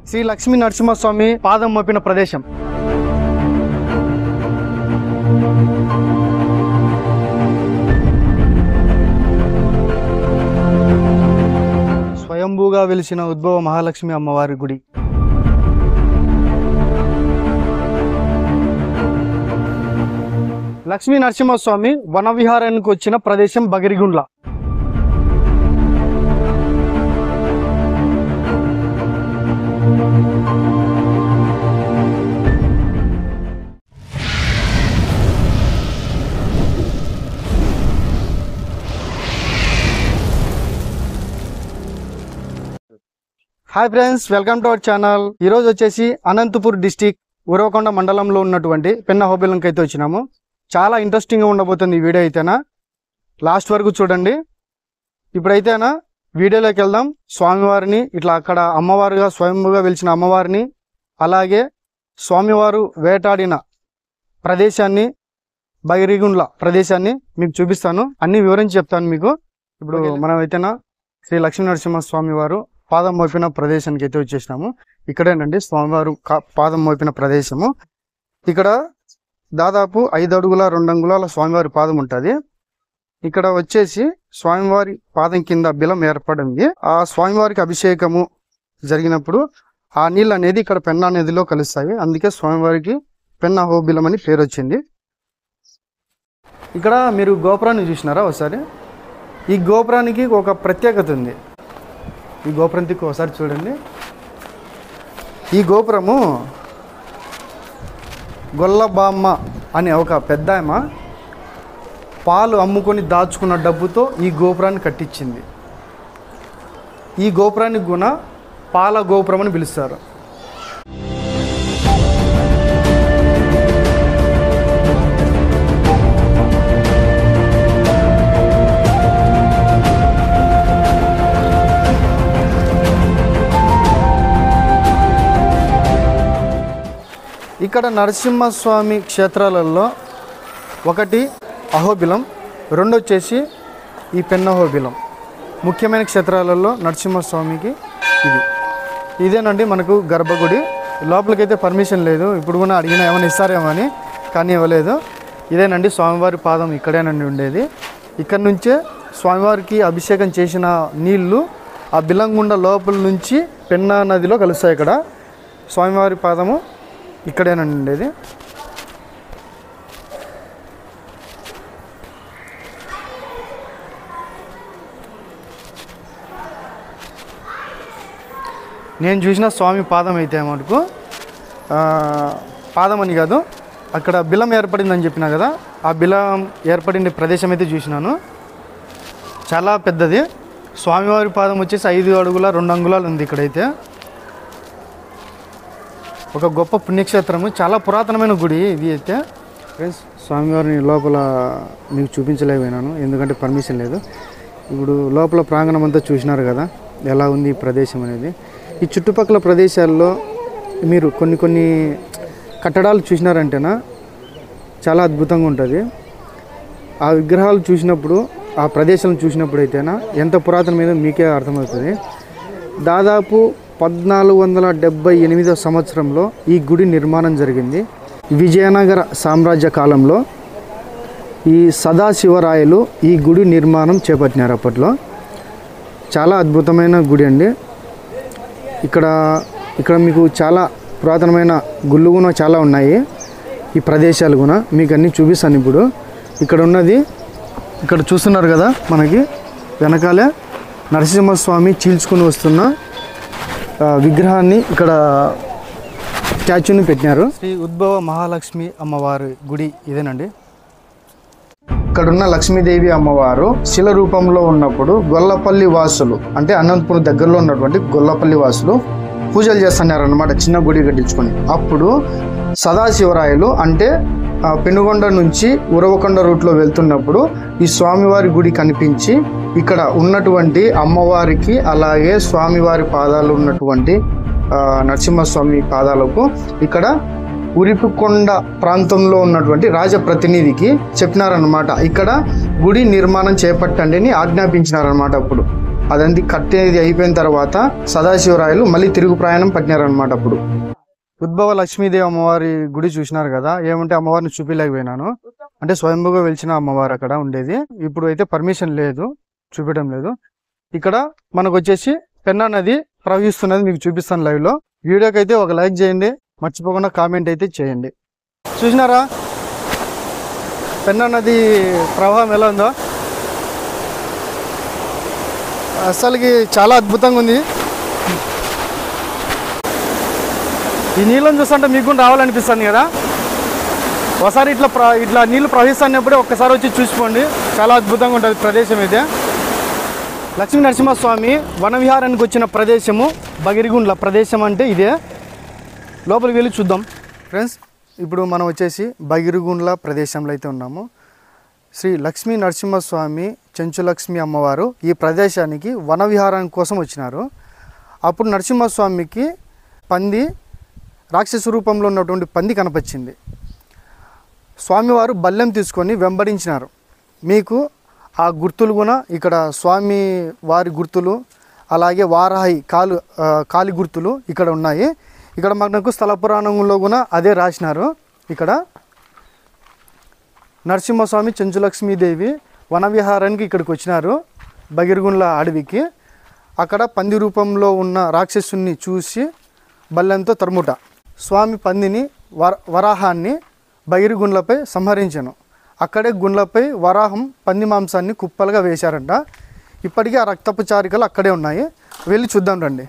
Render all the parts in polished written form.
శ్రీ లక్ష్మీ నరసింహస్వామి పాదం మోపిన ప్రదేశం. స్వయంభూగా వెలిసిన ఉద్భవ మహాలక్ష్మి అమ్మవారి గుడి. లక్ష్మీ నరసింహస్వామి వనవిహారానికి వచ్చిన ప్రదేశం Bagirigundla. Hi friends, welcome to our channel. ఈరోజు వచ్చేసి అనంతపూర్ డిస్టిక్ ఉరవకొండ మండలంలో ఉన్నటువంటి పెన్న హోబిలంకి అయితే వచ్చినాము. చాలా ఇంట్రెస్టింగ్గా ఉండబోతుంది ఈ వీడియో అయితేనా, లాస్ట్ వరకు చూడండి. ఇప్పుడైతేనా వీడియోలోకి వెళ్దాం. స్వామివారిని ఇట్లా అక్కడ అమ్మవారుగా స్వయంభుగా వెలిసిన అమ్మవారిని, అలాగే స్వామివారు వేటాడిన ప్రదేశాన్ని, బగిరిగుండ్ల ప్రదేశాన్ని మీకు చూపిస్తాను. అన్ని వివరించి చెప్తాను మీకు. ఇప్పుడు మనం అయితేనా శ్రీ లక్ష్మీ నరసింహస్వామి వారు పాదం మోపిన ప్రదేశానికి అయితే వచ్చేసినాము. ఇక్కడేనండి స్వామివారు పాదం మోపిన ప్రదేశము. ఇక్కడ దాదాపు 5 అడుగుల 2 అంగుళాల స్వామివారి పాదం ఉంటుంది. ఇక్కడ వచ్చేసి స్వామివారి పాదం కింద బిలం ఏర్పడింది. ఆ స్వామివారికి అభిషేకము జరిగినప్పుడు ఆ నీళ్ళు అనేది ఇక్కడ పెన్నా నదిలో కలుస్తాయి. అందుకే స్వామివారికి పెన్నా హోబిలం అని పేరు వచ్చింది. ఇక్కడ మీరు గోపురాన్ని చూసినారా ఒకసారి? ఈ గోపురానికి ఒక ప్రత్యేకత ఉంది. ఈ గోపురానికి ఒకసారి చూడండి. ఈ గోపురము గొల్లబామ్మ అనే ఒక పెద్ద ఆమె పాలు అమ్ముకొని దాచుకున్న డబ్బుతో ఈ గోపురాన్ని కట్టించింది. ఈ గోపురానికి కూడా పాల గోపురం అని పిలుస్తారు. ఇక్కడ నరసింహస్వామి క్షేత్రాలలో ఒకటి అహోబిలం, 2 వచ్చేసి ఈ పెన్న హోబిలం. ముఖ్యమైన క్షేత్రాలలో నరసింహస్వామికి ఇదేనండి మనకు గర్భగుడి. లోపలికైతే పర్మిషన్ లేదు. ఇప్పుడు కూడా అడిగినా ఏమైనా ఇస్తారేమో అని, కానీ ఇవ్వలేదు. ఇదేనండి స్వామివారి పాదం ఇక్కడేనండి ఉండేది. ఇక్కడ నుంచే స్వామివారికి అభిషేకం చేసిన నీళ్లు ఆ బిలంగుండ లోపల నుంచి పెన్నా నదిలో కలుస్తాయి. ఇక్కడ స్వామివారి పాదము ఇక్కడేనండి ఉండేది. నేను చూసిన స్వామి పాదం అయితే మటుకు పాదం అని కాదు, అక్కడ బిలం ఏర్పడిందని చెప్పినా కదా, ఆ బిలం ఏర్పడిన ప్రదేశం అయితే చూసినాను. చాలా పెద్దది. స్వామివారి పాదం వచ్చేసి 5 అడుగుల 2 అంగుళాలు ఉంది. ఇక్కడైతే ఒక గొప్ప పుణ్యక్షేత్రము, చాలా పురాతనమైన గుడి ఇది అయితే. ఫ్రెండ్స్, స్వామివారిని లోపల మీకు చూపించలేకపోయినాను ఎందుకంటే పర్మిషన్ లేదు. ఇప్పుడు లోపల ప్రాంగణం అంతా చూసినారు కదా ఎలా ఉంది ఈ ప్రదేశం అనేది. ఈ చుట్టుపక్కల ప్రదేశాల్లో మీరు కొన్ని కట్టడాలు చూసినారంటేనా చాలా అద్భుతంగా ఉంటుంది. ఆ విగ్రహాలు చూసినప్పుడు, ఆ ప్రదేశాలను చూసినప్పుడు అయితేనా ఎంత పురాతనమైనదో మీకే అర్థమవుతుంది. దాదాపు 1478 సంవత్సరంలో ఈ గుడి నిర్మాణం జరిగింది. విజయనగర సామ్రాజ్య కాలంలో ఈ సదాశివరాయలు ఈ గుడి నిర్మాణం చేపట్టినారు. అప్పట్లో చాలా అద్భుతమైన గుడి అండి. ఇక్కడ మీకు చాలా పురాతనమైన గుళ్ళు కూడా చాలా ఉన్నాయి. ఈ ప్రదేశాలు కూడా మీకు అన్నీ చూపిస్తాను. ఇప్పుడు ఇక్కడ ఉన్నది, ఇక్కడ చూస్తున్నారు కదా, మనకి వెనకాలే నరసింహస్వామి చీల్చుకుని వస్తున్న విగ్రహాన్ని, ఇక్కడ స్టాచ్యూని పెట్టినారు. శ్రీ ఉద్భవ మహాలక్ష్మి అమ్మవారి గుడి ఇదేనండి. ఇక్కడున్న లక్ష్మీదేవి అమ్మవారు శిల రూపంలో ఉన్నప్పుడు గొల్లపల్లి వాసులు, అంటే అనంతపురం దగ్గరలో ఉన్నటువంటి గొల్లపల్లి వాసులు పూజలు చేస్తున్నారన్నమాట, చిన్న గుడి కట్టించుకొని. అప్పుడు సదాశివరాయలు అంటే పెనుగొండ నుంచి ఉరవకొండ రూట్లో వెళ్తున్నప్పుడు ఈ స్వామివారి గుడి కనిపించి ఇక్కడ ఉన్నటువంటి అమ్మవారికి, అలాగే స్వామివారి పాదాలు ఉన్నటువంటి నరసింహస్వామి పాదాలకు ఇక్కడ ఉరిపికొండ ప్రాంతంలో ఉన్నటువంటి రాజప్రతినిధికి చెప్పినారనమాట, ఇక్కడ గుడి నిర్మాణం చేపట్టండి అని ఆజ్ఞాపించినారనమాట. అప్పుడు అదంతా కట్టేది అయిపోయిన తర్వాత సదాశివరాయలు మళ్ళీ తిరుగు ప్రయాణం పట్టినారనమాట. అప్పుడు ఉద్భవ లక్ష్మీదేవి అమ్మవారి గుడి చూసినారు కదా, ఏమంటే అమ్మవారిని చూపించలేకపోయినాను. అంటే స్వయంభూగా వెలిచిన అమ్మవారు అక్కడ ఉండేది. ఇప్పుడు అయితే పర్మిషన్ లేదు, చూపించడం లేదు. ఇక్కడ మనకు వచ్చేసి పెన్నా నది ప్రవహిస్తున్నది, మీకు చూపిస్తాను లైవ్లో. వీడియోకి అయితే ఒక లైక్ చేయండి, మర్చిపోకుండా కామెంట్ అయితే చేయండి. చూసినారా పెన్నా నది ప్రవాహం ఎలా ఉందో? అసలుకి చాలా అద్భుతంగా ఉంది. ఈ నీళ్ళని చూస్తుంటే మీకు కూడా రావాలనిపిస్తుంది కదా. ఒకసారి ఇట్లా నీళ్ళు ప్రవహిస్తున్నప్పుడే ఒక్కసారి వచ్చి చూసుకోండి, చాలా అద్భుతంగా ఉంటుంది ప్రదేశం అయితే. లక్ష్మీ నరసింహస్వామి వనవిహారానికి వచ్చిన ప్రదేశము బగిరిగుండ్ల ప్రదేశం అంటే ఇదే. లోపలికి వెళ్ళి చూద్దాం ఫ్రెండ్స్. ఇప్పుడు మనం వచ్చేసి బగిరిగుండ్ల ప్రదేశంలో అయితే ఉన్నాము. శ్రీ లక్ష్మీ నరసింహస్వామి చెంచులక్ష్మి అమ్మవారు ఈ ప్రదేశానికి వనవిహారం కోసం వచ్చినారు. అప్పుడు నరసింహస్వామికి పంది, రాక్షస రూపంలో ఉన్నటువంటి పంది కనపచ్చింది. స్వామివారు బల్లెం తీసుకొని వెంబడించినారు. మీకు ఆ గుర్తులు కూడా ఇక్కడ స్వామి వారి గుర్తులు, అలాగే వారాహి కాలి గుర్తులు ఇక్కడ ఉన్నాయి. ఇక్కడ మనకు స్థల పురాణంలో కూడా అదే రాసినారు. ఇక్కడ నరసింహస్వామి చెంచులక్ష్మీదేవి వనవిహారానికి ఇక్కడికి వచ్చినారు బగిరిగుండ్ల అడవికి. అక్కడ పంది రూపంలో ఉన్న రాక్షసుని చూసి బల్లెంతో తరుముట స్వామి పందిని వరాహాన్ని బగిరిగుండ్లపై సంహరించెను. అక్కడే గుండ్లపై వరాహం పంది మాంసాన్ని కుప్పలుగా వేశారంట. ఇప్పటికీ ఆ రక్తపు చారికలు అక్కడే ఉన్నాయి. వెళ్ళి చూద్దాం రండి.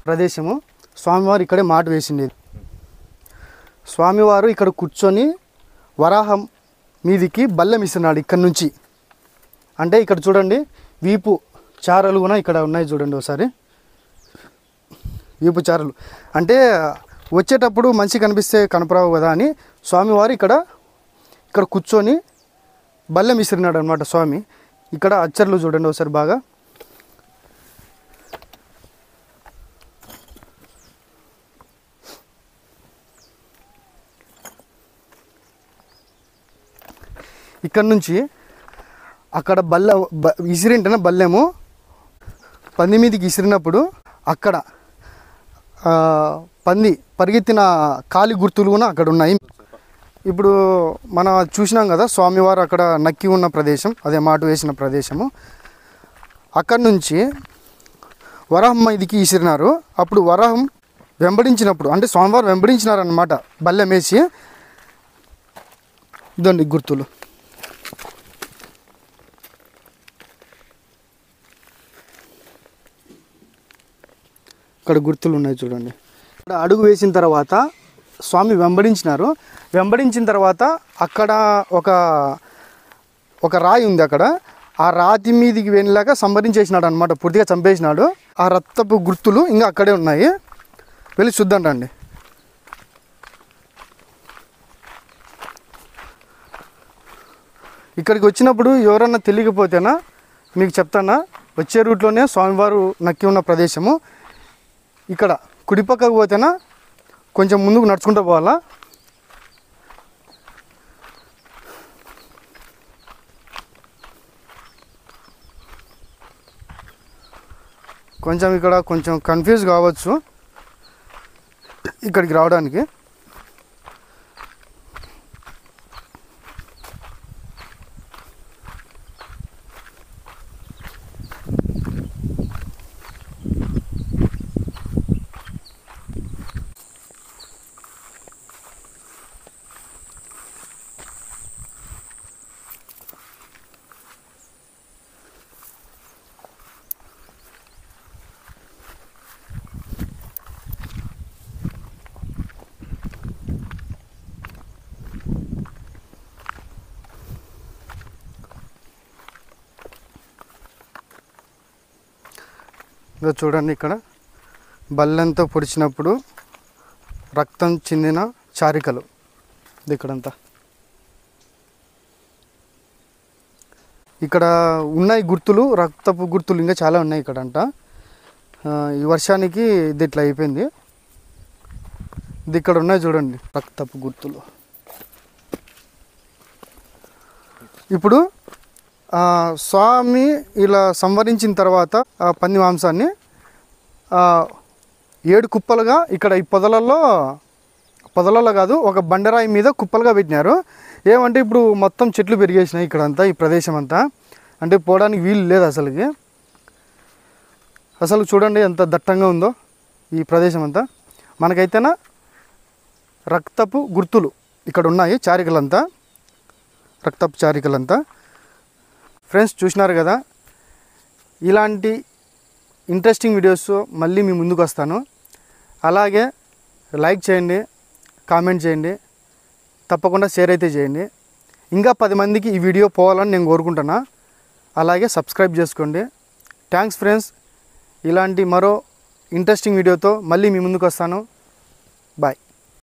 ప్రదేశము స్వామివారు ఇక్కడే మాట వేసింది. స్వామివారు ఇక్కడ కూర్చొని వరాహం మీదికి బల్లెం ఇస్తున్నాడు ఇక్కడ నుంచి. అంటే ఇక్కడ చూడండి, వీపు చారలు కూడా ఇక్కడ ఉన్నాయి చూడండి ఒకసారి. వీపు చారలు అంటే వచ్చేటప్పుడు మంచి కనిపిస్తే కనపరావు కదా అని స్వామివారు ఇక్కడ కూర్చొని బల్లెం ఇస్తున్నాడు అనమాట స్వామి. ఇక్కడ అచ్చర్లు చూడండి ఒకసారి బాగా. ఇక్కడ నుంచి అక్కడ ఇసిరింటనే బల్లెము పంది మీదకి ఇసిరినప్పుడు అక్కడ పంది పరిగెత్తిన కాలి గుర్తులు కూడా అక్కడ ఉన్నాయి. ఇప్పుడు మనం చూసినాం కదా స్వామివారు అక్కడ నక్కి ఉన్న ప్రదేశం, అదే మాట వేసిన ప్రదేశము. అక్కడి నుంచి వరాహం మీదికి ఇసిరినారు. అప్పుడు వరాహం వెంబడించినప్పుడు అంటే స్వామివారు వెంబడించినారన్నమాట బల్లెం వేసి. ఇదండి గుర్తులు. ఇక్కడ గుర్తులు ఉన్నాయి చూడండి. ఇక్కడ అడుగు వేసిన తర్వాత స్వామి వెంబడించినారు. వెంబడించిన తర్వాత అక్కడ ఒక రాయి ఉంది. అక్కడ ఆ రాతి మీదికి వెళ్ళాక సంహరించేసినాడు అనమాట, పూర్తిగా చంపేసినాడు. ఆ రక్తపు గుర్తులు ఇంకా అక్కడే ఉన్నాయి. వెళ్ళి చూద్దాం రండి. ఇక్కడికి వచ్చినప్పుడు ఎవరన్నా తెలియకపోతేనా మీకు చెప్తానా, వచ్చే రూట్లోనే స్వామివారు నక్కి ఉన్న ప్రదేశము. ఇక్కడ కుడిపక్కకు పోతేనా కొంచెం ముందుకు నడుచుకుంటూ పోవాలా. ఇక్కడ కొంచెం కన్ఫ్యూజ్ కావచ్చు ఇక్కడికి రావడానికి. ఇదో చూడండి, ఇక్కడ బల్లెంతో పొడిచినప్పుడు రక్తం చిందిన చారికలు ఇక్కడంతా. ఇక్కడ ఉన్నాయి గుర్తులు, రక్తపు గుర్తులు ఇంకా చాలా ఉన్నాయి ఇక్కడంట. ఈ వర్షానికి ఇది ఇట్లా అయిపోయింది. ఇది ఇక్కడ ఉన్నాయి చూడండి రక్తపు గుర్తులు. ఇప్పుడు స్వామి ఇలా సంవరించిన తర్వాత ఆ పంది మాంసాన్ని 7 కుప్పలుగా ఇక్కడ ఈ పొదలలో కాదు, ఒక బండరాయి మీద కుప్పలుగా పెట్టినారు. ఏమంటే ఇప్పుడు మొత్తం చెట్లు పెరిగేసినాయి ఇక్కడంతా, ఈ ప్రదేశం అంతా. అంటే పోవడానికి వీలు లేదు అసలుకి. అసలు చూడండి ఎంత దట్టంగా ఉందో ఈ ప్రదేశం అంతా. మనకైతేనా రక్తపు గుర్తులు ఇక్కడ ఉన్నాయి, చారికలంతా, రక్తపు చారికలంతా. ఫ్రెండ్స్ చూసినారు కదా, ఇలాంటి ఇంట్రెస్టింగ్ వీడియోస్ మళ్ళీ మీ ముందుకు వస్తాను. అలాగే లైక్ చేయండి, కామెంట్ చేయండి, తప్పకుండా షేర్ అయితే చేయండి. ఇంకా 10 మందికి ఈ వీడియో పోవాలని నేను కోరుకుంటున్నా. అలాగే సబ్స్క్రైబ్ చేసుకోండి. Thanks friends. ఇలాంటి మరో ఇంట్రెస్టింగ్ వీడియోతో మళ్ళీ మీ ముందుకు వస్తాను. బాయ్.